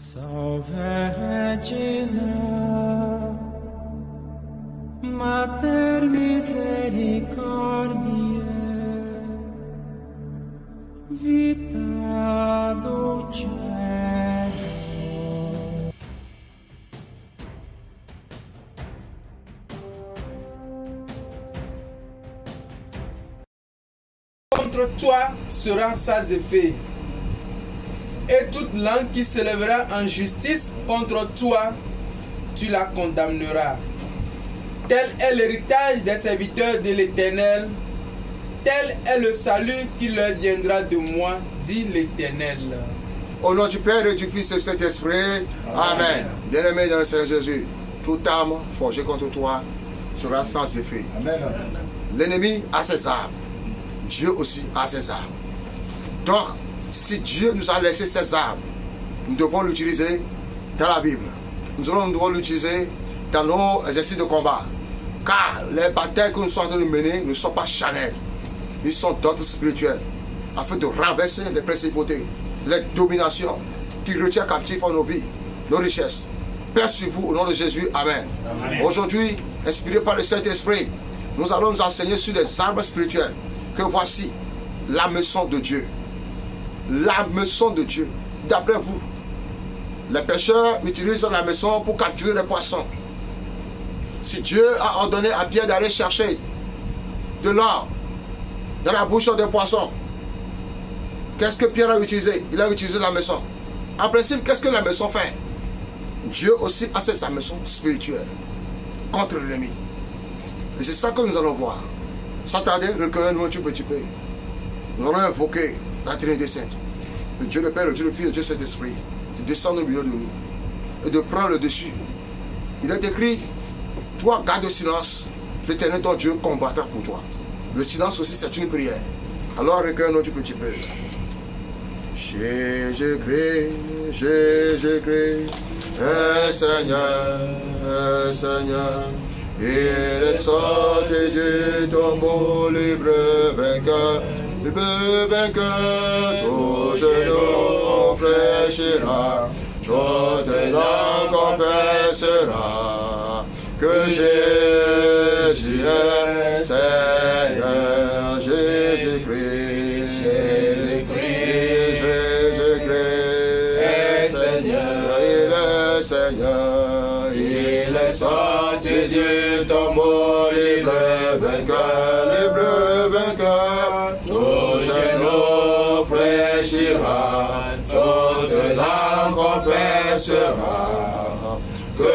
Salve Regina, Mater Misericordiae, Vita Dulcedo. Contre toi sera sans effet, et toute langue qui s'élèvera en justice contre toi, tu la condamneras. Tel est l'héritage des serviteurs de l'Éternel, tel est le salut qui leur viendra de moi, dit l'Éternel. Au nom du Père et du Fils et du Saint-Esprit, Amen. Bien-aimé dans le Seigneur Jésus, toute arme forgée contre toi sera sans effet. Amen. L'ennemi a ses armes, Dieu aussi a ses armes. Donc, si Dieu nous a laissé ses armes, nous devons l'utiliser dans la Bible. Nous devons l'utiliser dans nos exercices de combat. Car les batailles que nous sommes en train de mener ne sont pas charnelles. Ils sont d'ordre spirituel, afin de renverser les principautés, les dominations qui retiennent captifs en nos vies, nos richesses. Paix sur vous au nom de Jésus. Amen. Amen. Aujourd'hui, inspiré par le Saint-Esprit, nous allons nous enseigner sur des armes spirituelles. Que voici la maison de Dieu. La maison de Dieu. D'après vous, les pêcheurs utilisent la maison pour capturer les poissons. Si Dieu a ordonné à Pierre d'aller chercher de l'or dans la bouche des poissons, qu'est-ce que Pierre a utilisé? Il a utilisé la maison. En principe, qu'est-ce que la maison fait? Dieu aussi a sa maison spirituelle contre l'ennemi. Et c'est ça que nous allons voir. Sans tarder, recueillons-nous un petit peu. Nous allons invoquer la Trinité Sainte, le Dieu le Père, le Dieu le Fils, le Dieu Saint-Esprit, de descendre au milieu de nous et de prendre le dessus. Il est écrit, toi garde le silence, l'Éternel ton Dieu combattra pour toi. Le silence aussi c'est une prière. Alors recueillons-nous un petit peu. Jésus-Christ, Jésus-Christ, Seigneur, Seigneur. Il est sorti du tombeau, libre vainqueur, tout genou fléchira, toute langue confessera que Jésus est Seigneur, Jésus-Christ, Jésus-Christ, Jésus-Christ est Seigneur, il est Seigneur, il est sorti du tombeau, libre vainqueur, tout genou fléchira, toute langue confessera que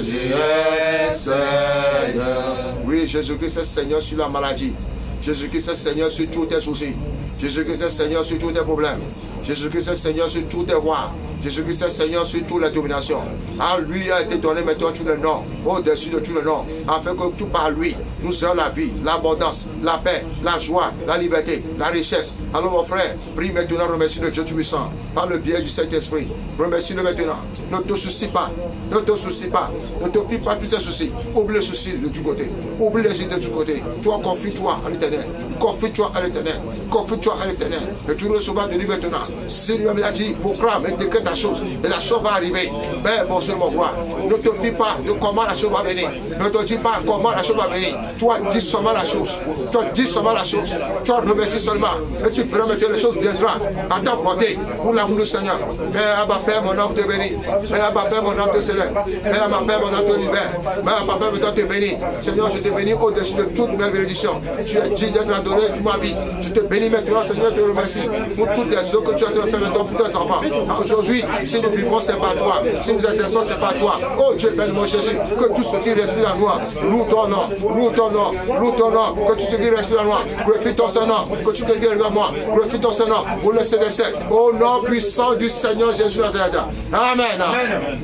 Jésus est Seigneur. Oui, Jésus-Christ est Seigneur sur la maladie. Jésus-Christ est Seigneur sur tous tes soucis. Jésus-Christ est Seigneur sur tous tes problèmes. Jésus-Christ est Seigneur sur tous tes voies. Jésus-Christ est Seigneur sur toutes les dominations. À lui a été donné maintenant tous les noms, au-dessus de tous les noms, afin que tout par lui, nous ayons la vie, l'abondance, la paix, la joie, la liberté, la richesse. Alors mon frère, prie maintenant, remercie le Dieu Tout-Puissant, par le biais du Saint-Esprit. Remercie-le maintenant. Ne te soucie pas, ne te soucie pas, ne te fie pas de tous tes soucis. Oublie les soucis de tout côté, oublie les idées de tout côté. Toi, confie-toi à l'Éternel. Confie-toi à l'Éternel. Confie-toi à l'Éternel. Et tu recevras de lui maintenant. Si lui-même a dit, proclame et décrète la chose. Et la chose va arriver. Mais mon Dieu, mon roi, ne te fie pas de comment la chose va venir. Ne te dis pas comment la chose va venir. Toi, dis seulement la chose. Toi, dis seulement la chose. Toi, remercie seulement. Et tu feras maintenant les choses viendront à ta portée pour l'amour du Seigneur. Père, Abba Père, mon âme te bénit. Père, Abba Père, mon âme te célèbre. Père, Abba Père, mon âme te libère. Père, Abba Père, mon âme te bénit. Seigneur, je te bénis au-dessus de toute mes bénédictions. Tu es digne d'être adoré toute ma vie. Je te bénis maintenant, Seigneur, je te remercie pour toutes les œuvres que tu as fait maintenant pour tes enfants. Aujourd'hui, si nous vivons, c'est pas toi. Si nous exerçons, c'est pas toi. Oh Dieu, Père mon Jésus, que tout ce qui respire en moi, loue ton nom, loue ton nom, loue ton nom, que tout ce qui respire en moi, glorifie ton Saint-Nom, que tu te guéris en moi, glorifie ton Saint-Nom, pour le CDC, au nom puissant du Seigneur Jésus Nazareth. Amen.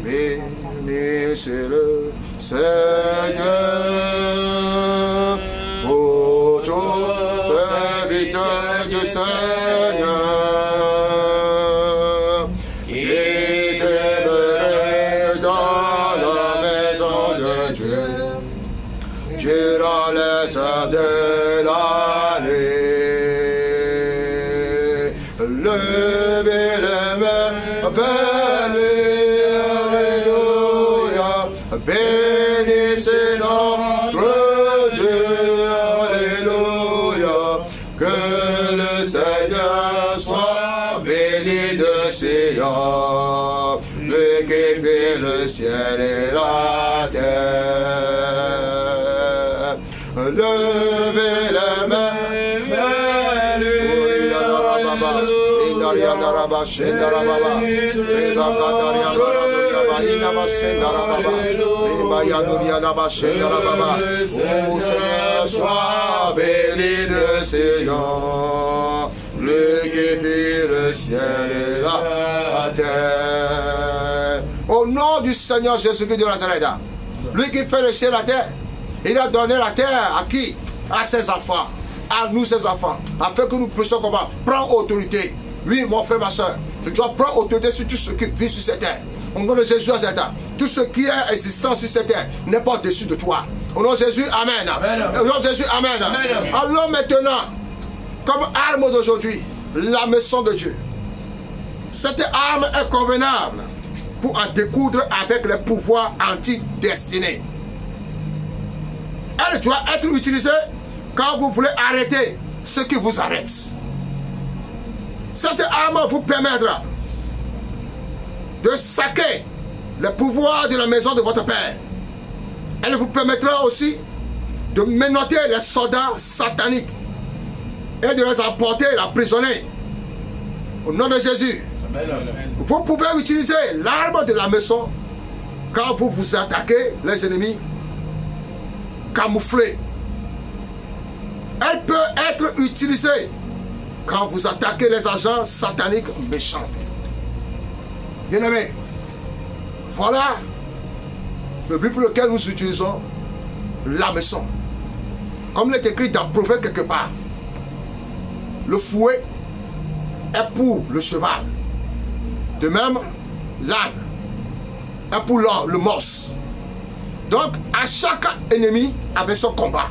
Béni c'est le Seigneur, pour tous serviteurs du Seigneur. De l'année, le levez les mains, bénis, alléluia, bénissez notre Dieu, alléluia, que le Seigneur soit béni de Sion, lui qui fait le ciel et la terre. Levez les mains, ô Seigneur, sois béni de Sion, lui qui fit le ciel et la terre. Au nom du Seigneur Jésus-Christ de Nazareth, lui qui fait le ciel et la terre, il a donné la terre à qui? À ses enfants, à nous ses enfants, afin que nous puissions comment? Prendre autorité. Oui, mon frère, ma soeur, tu dois prendre autorité sur tout ce qui vit sur cette terre. Au nom de Jésus, tout ce qui est existant sur cette terre n'est pas au-dessus de toi. Au nom de Jésus, amen. Au nom de Jésus, amen. Alors maintenant, comme arme d'aujourd'hui, la maison de Dieu. Cette arme est convenable pour en découdre avec les pouvoirs anti-destinés. Elle doit être utilisée quand vous voulez arrêter ce qui vous arrête. Cette arme vous permettra de saquer le pouvoir de la maison de votre Père. Elle vous permettra aussi de menotter les soldats sataniques et de les emporter, l'emprisonner. Au nom de Jésus. Vous pouvez utiliser l'arme de la maison quand vous vous attaquez les ennemis camouflés. Elle peut être utilisée quand vous attaquez les agents sataniques méchants. Bien-aimés, voilà le but pour lequel nous utilisons la maison. Comme il est écrit dans Proverbe quelque part, le fouet est pour le cheval. De même, l'âne est pour le morse. Donc, à chaque ennemi avec son combat.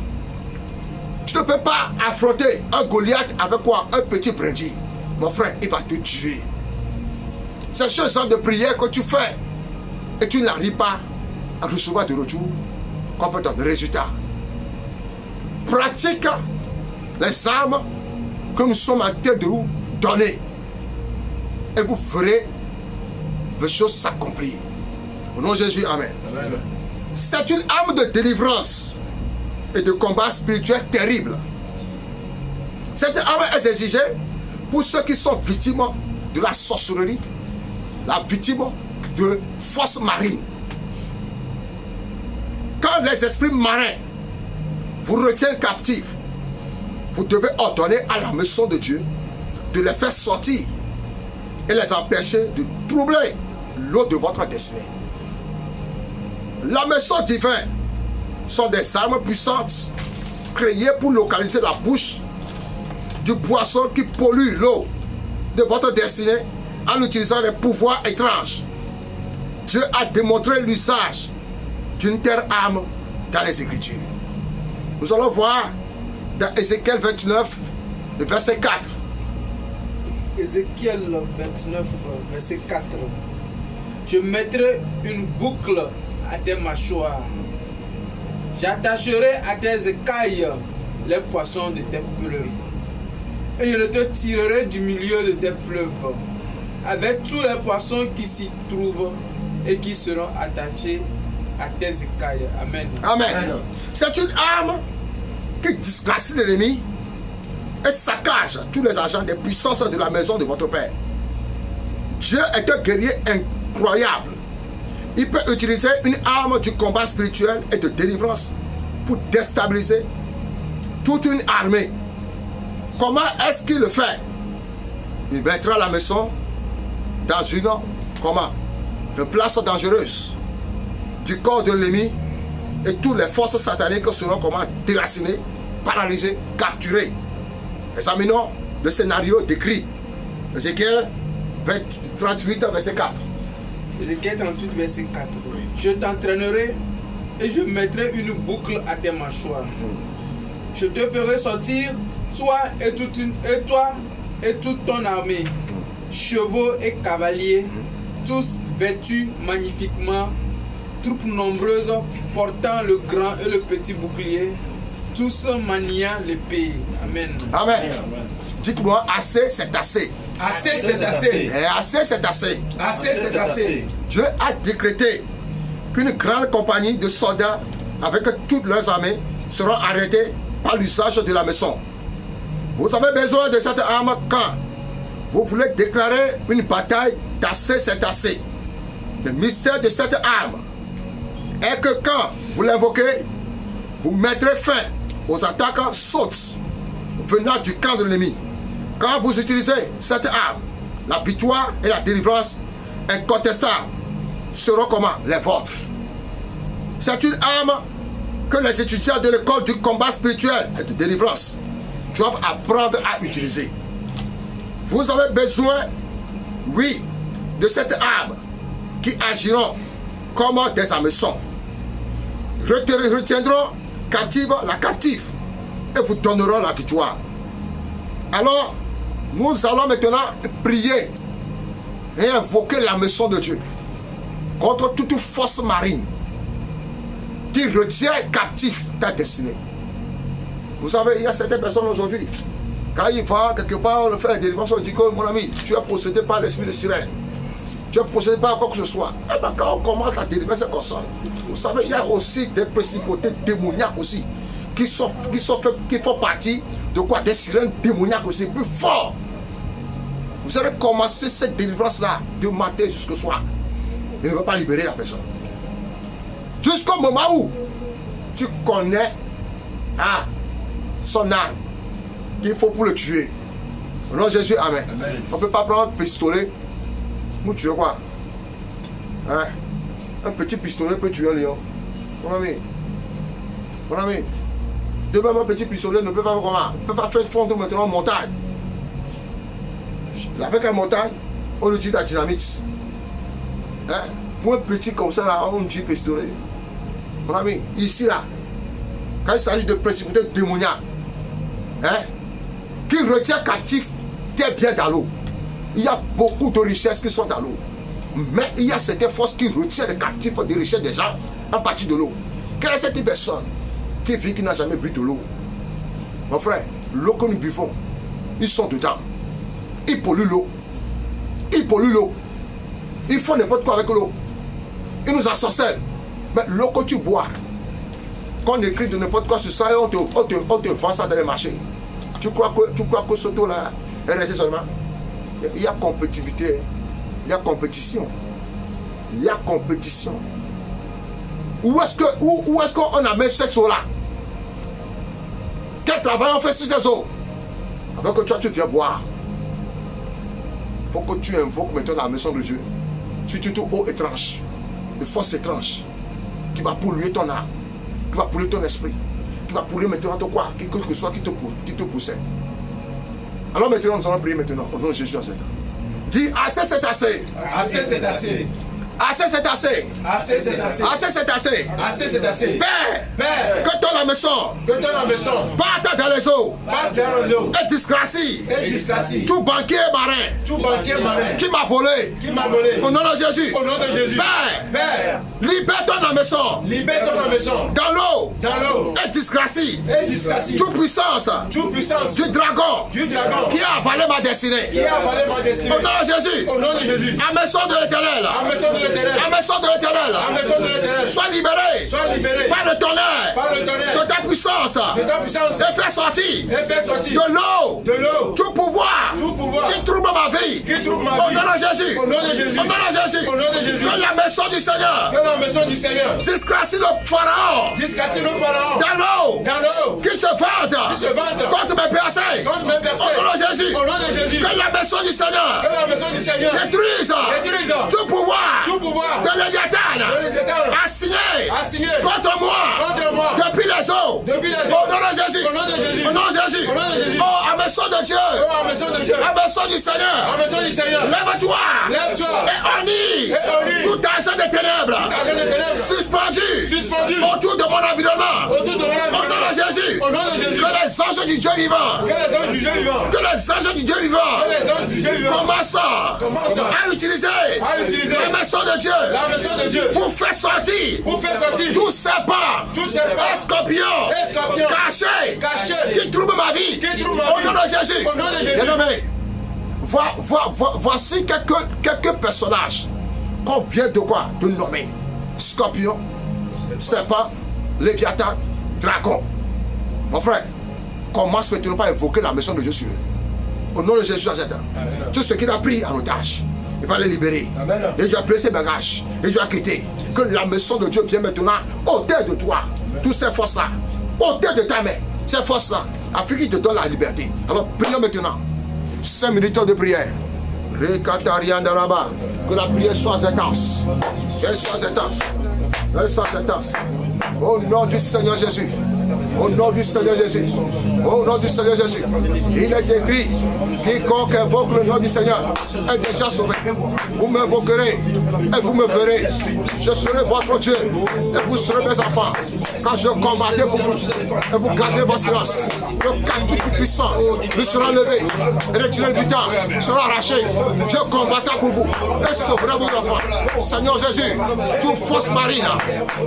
Tu ne peux pas affronter un Goliath avec quoi? Un petit brindille. Mon frère, il va te tuer. C'est ce genre de prière que tu fais et tu n'arrives pas à recevoir de retour complètement de résultat. Pratique les armes que nous sommes en train de vous donner et vous ferez les choses s'accomplir. Au nom de Jésus, amen. C'est une arme de délivrance et de combat spirituel terrible. Cette arme est exigée pour ceux qui sont victimes de la sorcellerie, la victime de forces marines. Quand les esprits marins vous retiennent captifs, vous devez ordonner à la maison de Dieu de les faire sortir et les empêcher de troubler l'eau de votre destinée. La maison divine sont des armes puissantes créées pour localiser la bouche du poisson qui pollue l'eau de votre destinée en utilisant les pouvoirs étranges. Dieu a démontré l'usage d'une telle arme dans les Écritures. Nous allons voir dans Ézéchiel 29, le verset 4. Ézéchiel 29, verset 4. Je mettrai une boucle à tes mâchoires. J'attacherai à tes écailles les poissons de tes fleuves. Et je te tirerai du milieu de tes fleuves, avec tous les poissons qui s'y trouvent et qui seront attachés à tes écailles. Amen. Amen. C'est une arme qui disgracie l'ennemi et saccage tous les agents des puissances de la maison de votre Père. Dieu est un guerrier incroyable. Il peut utiliser une arme du combat spirituel et de délivrance pour déstabiliser toute une armée. Comment est-ce qu'il le fait? Il mettra la maison dans une place dangereuse du corps de l'ennemi et toutes les forces sataniques seront déracinées, paralysées, capturées. Examinons le scénario décrit. Ézéchiel 38, verset 4. Ézéchiel 38, verset 4. Je t'entraînerai et je mettrai une boucle à tes mâchoires. Je te ferai sortir, toi et toute ton armée, chevaux et cavaliers, tous vêtus magnifiquement, troupes nombreuses portant le grand et le petit bouclier, tous maniant l'épée. Amen. Amen. Dites-moi, assez, c'est assez. Assez, c'est assez. Et assez, c'est assez. Assez, c'est assez. Dieu a décrété qu'une grande compagnie de soldats avec toutes leurs armées seront arrêtés par l'usage de la maison. Vous avez besoin de cette arme quand vous voulez déclarer une bataille d'assez, c'est assez. Le mystère de cette arme est que quand vous l'invoquez, vous mettrez fin aux attaques sautes venant du camp de l'ennemi. Quand vous utilisez cette arme, la victoire et la délivrance incontestables seront comment? Les vôtres. C'est une arme que les étudiants de l'école du combat spirituel et de délivrance doivent apprendre à utiliser. Vous avez besoin, oui, de cette arme qui agiront comme des hameçons. Retiendront captive la captive et vous donneront la victoire. Alors, nous allons maintenant prier et invoquer la maison de Dieu contre toute force marine qui retient captif ta destinée. Vous savez, il y a certaines personnes aujourd'hui, quand il va quelque part, on le fait la délivrance, on dit que mon ami, tu es possédé par l'esprit de sirène. Tu es possédé par quoi que ce soit. Et bien quand on commence la délivrance comme ça, vous savez, il y a aussi des principautés démoniaques aussi, qui font partie de quoi? Des sirènes démoniaques aussi, plus forts. Vous allez commencer cette délivrance-là de matin jusqu'au soir. Il ne va pas libérer la personne. Jusqu'au moment où tu connais son arme qu'il faut pour le tuer. Au nom de Jésus, amen. Amen. On ne peut pas prendre un pistolet pour tuer quoi? Hein? Un petit pistolet peut tuer un lion. Mon ami. Mon ami. De même, un petit pistolet ne peut pas faire comment? Ne peut pas faire fondre maintenant une montagne. Avec la montagne, on utilise la dynamite. Hein? Pour un petit comme ça, là, on utilise le pistolet. Mon ami, ici là, quand il s'agit de principautés démoniaques, hein, qui retient captif des biens dans l'eau. Il y a beaucoup de richesses qui sont dans l'eau. Mais il y a certaines forces qui retiennent les captifs des richesses des gens à partir de l'eau. Quelle est cette personne qui vit, qui n'a jamais bu de l'eau? Mon frère, l'eau que nous buvons, ils sont dedans. Ils polluent l'eau. Ils polluent l'eau. Ils font n'importe quoi avec l'eau. Ils nous ensorcellent. Mais l'eau que tu bois, quand on écrit de n'importe quoi sur ça, et on te vend ça dans les marchés. Tu crois que ce taux-là est resté seulement? Il y a compétitivité. Il y a compétition. Il y a compétition. Où est-ce qu'on amène cette eau-là? Quel travail on fait sur ces eaux? Avant que toi tu viens boire, il faut que tu invoques maintenant la maison de Dieu. Sur toute eau étrange, de force étrange, qui va polluer ton âme, qui va polluer ton esprit, qui va polluer maintenant ton quoi, quelque chose que soit qui te possède. Alors maintenant nous allons prier maintenant au nom de Jésus en cet temps. Dis assez c'est assez. Assez, c'est assez. Assez c'est assez. Assez, c'est assez. Assez c'est assez. Assez, c'est assez. Père, que ton la maison parte dans les eaux et disgracie tout banquier marin qui m'a volé. Au nom de Jésus. Père, libère ton la maison dans l'eau et disgracie toute puissance du dragon qui a avalé ma destinée. Au nom de Jésus. À maison de l'Éternel. La maison de l'Éternel. Sois libéré par le tonnerre de ta puissance. Et fais sortir de l'eau tout pouvoir qui trouble ma vie. Au nom de Jésus. Que la maison du Seigneur disgracie le Pharaon dans l'eau qui se vante contre mes personnes. Au nom de Jésus. Que la maison du Seigneur détruise tout pouvoir de Léviathan assigné contre moi depuis les eaux. Au nom de Jésus. Oh, à maison de Dieu. À maison du Seigneur. Lève-toi. Et honnire tout argent des ténèbres suspendu autour de mon environnement. Au nom de Jésus. Que les les anges du Dieu vivant. Que les anges du Dieu vivant. Que les anges du Dieu vivant. Que les anges du Dieu vivant. Commencent à utiliser la maison de Dieu. La maison de Dieu. Pour faire sortir. Pour faire sortir. Tout serpent. Tout serpent. Scorpion. Caché. Qui trouble ma vie. Au nom de Jésus. Au nom de Jésus. Bien-aimé, voici quelques personnages qu'on vient de quoi? De nommer. Scorpion, serpent, léviathan, dragon. Mon frère, commence maintenant par invoquer la maison de Dieu sur eux. Au nom de Jésus, tout ce qu'il a pris en otage, il va les libérer. Amen. Et Dieu a pris ses bagages. Et Dieu a quitté. Que la maison de Dieu vienne maintenant au-delà de toi. Toutes ces forces-là, au-delà de ta main, ces forces-là, afin qu'il te donne la liberté. Alors prions maintenant. 5 minutes de prière. Que la prière soit intense. Qu'elle soit intense. Qu'elle soit intense. Au nom du Seigneur Jésus. Au nom du Seigneur Jésus. Au nom du Seigneur Jésus. Il est écrit, quiconque invoque le nom du Seigneur est déjà sauvé. Vous m'invoquerez et vous me verrez. Je serai votre Dieu et vous serez mes enfants. Quand je combattrai pour vous et vous gardez vos silences, le captif puissant lui sera levé et le tiré du temps sera arraché. Je combattrai pour vous et sauverai vos enfants. Seigneur Jésus, toute force marine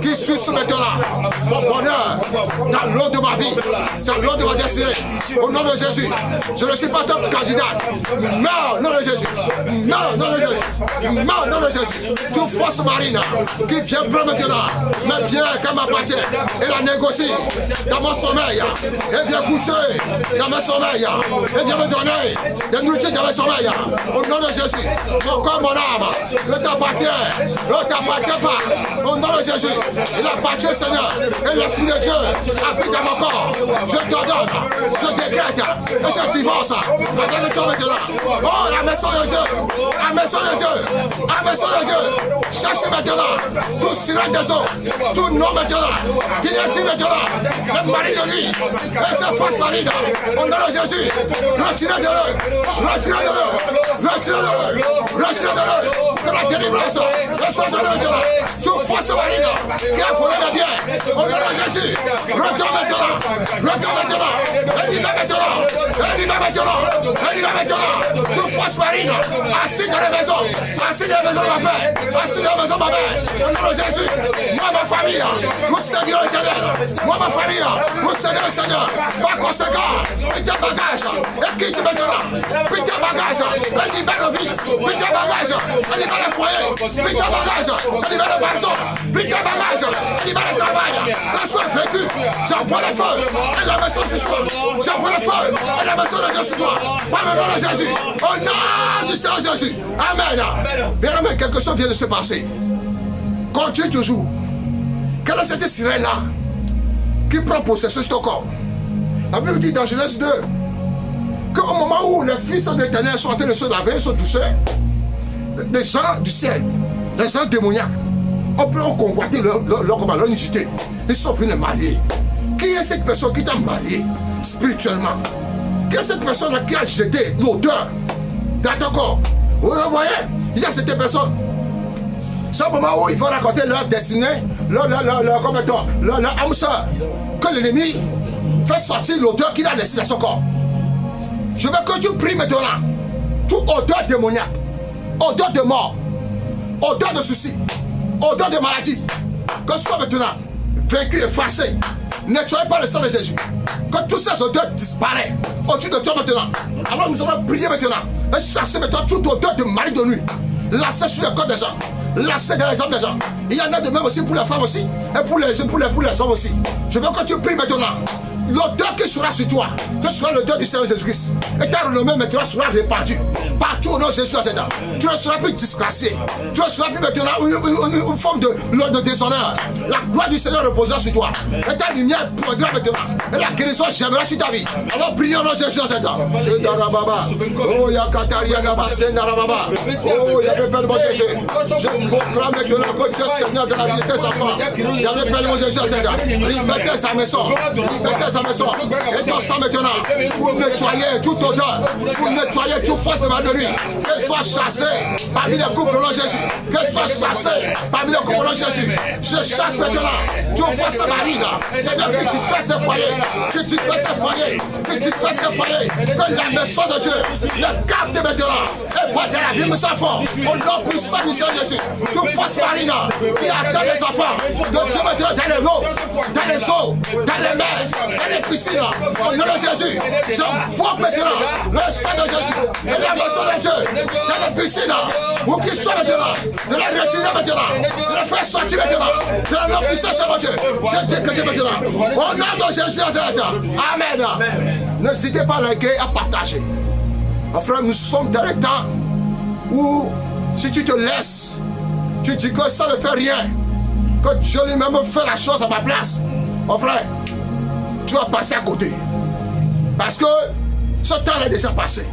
qui suit ce maintenant, mon bonheur dans l'eau de ma vie, dans l'eau de ma destinée, au nom de Jésus, je ne suis pas top candidate. Non, au nom de Jésus. Non, au nom de Jésus. Non, au nom de Jésus. Toute force marine qui vient prendre maintenant, mais vient qu'elle m'appartient et la négocie dans mon sommeil, et vient coucher dans mon sommeil, et vient me donner des nourritures dans mon sommeil. Au nom de Jésus, mon corps, mon âme, ne t'appartient pas. Au nom de Jésus, il appartient, Seigneur, et l'Esprit de Dieu habite dans mon corps. Je t'ordonne, je décrète, et je divorce avec toi maintenant. Oh, la maison de Dieu, la maison de Dieu, la maison de Dieu. Cherchez maintenant tout silence des eaux, tout nom maintenant, qui est dit maintenant, le mari de lui, et sa force marine, au nom de Jésus, retirez de l'eux, retirez de l'eux, retirez de l'eux, retirez de l'eux, que la délivrance soit donnée maintenant. Toute force marine qui a volé mes biens, au nom de Jésus, retourne maintenant, et libère maintenant, toute force marine, assis dans les maisons, assis dans les maisons de ma paix, assis dans la maison de ma mère, au nom de Jésus, moi, ma famille, nous servirons l'Éternel, moi, ma famille, nous servirons le Seigneur, par conséquent, quitte tes bagages, et quitte maintenant, quitte tes bagages, et libère nos vies, quitte tes bagages, et libère les foyers, quitte tes bagages, et libère les maisons, quitte tes bagages, et libère le travail, que soit vécu, j'envoie le feu, et la maison sur toi, j'envoie le feu, et la maison de Dieu sur toi, par le nom de Jésus, au nom du Seigneur Jésus, Amen. Bien aimé, quelque chose vient de se passer. Continue toujours. Quelle est cette sirène-là qui prend possession de ton corps? La Bible dit dans Genèse 2 qu'au moment où les fils de l'Éternel sont en train de se laver, se toucher, les gens du ciel, les anges démoniaques, ont convoité leur unité. Ils sont venus les marier. Qui est cette personne qui t'a marié spirituellement? Qui est cette personne qui a jeté l'odeur dans ton corps? Vous voyez? Il y a cette personne. C'est au moment où il faut raconter leur destinée, leur âme sœur, que l'ennemi fait sortir l'odeur qu'il a laissée dans son corps. Je veux que tu pries maintenant. Toute odeur démoniaque, odeur de mort, odeur de soucis, odeur de maladie, que soit maintenant vaincu, effacé, nettoyé par le sang de Jésus. Que toutes ces odeurs disparaissent au-dessus de toi maintenant. Alors nous allons prier maintenant et chasser maintenant toute odeur de mari de nuit. Lasser sur le corps des gens, lasser dans les hommes des gens. Il y en a de même aussi pour les femmes aussi, et pour les hommes aussi. Je veux que tu pries maintenant. L'odeur qui sera sur toi, que sera l'odeur du Seigneur Jésus-Christ. Et ta renommée maintenant sera répandue partout au nom de Jésus à cet homme. Tu ne seras plus disgracié. Tu ne seras plus maintenant une forme de déshonneur. La gloire du Seigneur reposera sur toi. Et ta lumière poindra maintenant. Et la guérison j'aimerai sur ta vie. Alors prions au nom de Jésus à cet homme. Oh, Yakataria Namasen Narababa. Oh, Yabepel mon Jésus. Je proclame maintenant que Dieu Seigneur de la vie de tes enfants. Yabepel mon Jésus à cet homme. Liberté sa maison. Liberté sa sa maison. Et ton sang maintenant, pour nettoyer toute odeur, pour nettoyer toute force de maladie. Qu'elle soit chassée parmi les couples au nom de Jésus. Qu'elle soit chassée parmi les couples au nom de Jésus. Je chasse maintenant toute force marine. Seigneur, qui disperse les foyers, qui disperse les foyers, qui disperse les foyers. Que la maison de Dieu le capte maintenant. Et voit la Bible sans fond. Au nom puissant du Seigneur Jésus. Toute force marine qui attend les enfants de Dieu maintenant dans les lots, dans les eaux, dans les mers, dans les piscines. Au nom de Jésus, j'envoie maintenant le sang de Jésus et la maison de Dieu dans les piscines. Où qu'ils soient maintenant, de la retirer maintenant, de la faire sortir maintenant, de la non puissance de mon Dieu. Je décrète maintenant. Au nom de Jésus Nazareth. Amen. N'hésitez pas à liker et à partager. Mon frère, nous sommes dans le temps où si tu te laisses, tu dis que ça ne fait rien, que Dieu lui-même fait la chose à ma place, mon frère, tu vas passer à côté. Parce que ce temps est déjà passé.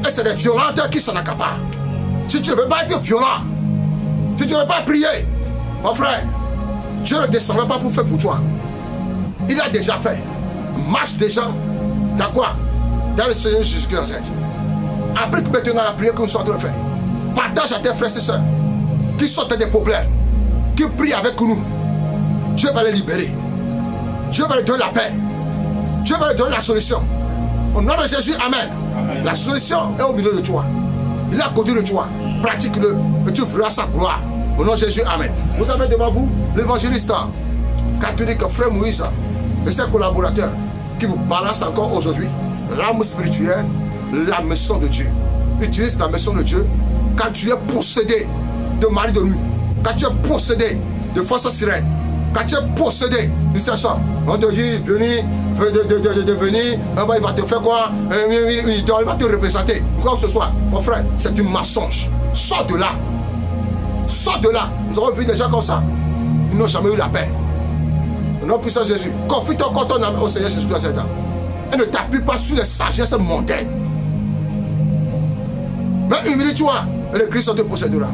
Et c'est des violentes qui s'en accaparent. Si tu ne veux pas être violent, si tu ne veux pas prier, mon frère, Dieu ne descendra pas pour faire pour toi. Il a déjà fait. Marche déjà dans quoi? Dans le Seigneur Jésus-Christ. Applique maintenant la prière que nous sommes en train de faire. Partage à tes frères et sœurs qui sont dans des problèmes, qui prient avec nous. Dieu va les libérer. Dieu va leur donner la paix. Dieu va leur donner la solution. Au nom de Jésus, amen. La solution est au milieu de toi. Il est à côté de toi. Pratique-le et tu verras sa gloire. Au nom de Jésus, amen. Vous avez devant vous l'évangéliste catholique Frère Moïse et ses collaborateurs qui vous balancent encore aujourd'hui l'âme spirituelle, la maison de Dieu. Utilise la maison de Dieu quand tu es possédé de mari de nuit, quand tu es possédé de force sirène, quand tu es possédé de ces choses. On te dit, venir, il va te faire quoi? Il va te représenter. Quoi que ce soit, mon frère, c'est une mensonge. Sors de là. Sors de là. Nous avons vu des gens comme ça. Ils n'ont jamais eu la paix. Au nom puissant Jésus, confie ton compte au Seigneur Jésus-Christ. Et ne t'appuie pas sur les sagesses mondaines. Mais humilie-toi et le Christ te possédera.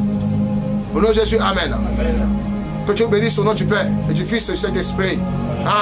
Au nom de Jésus, amen. Que Dieu bénisse au nom du Père et du Fils et du Saint-Esprit.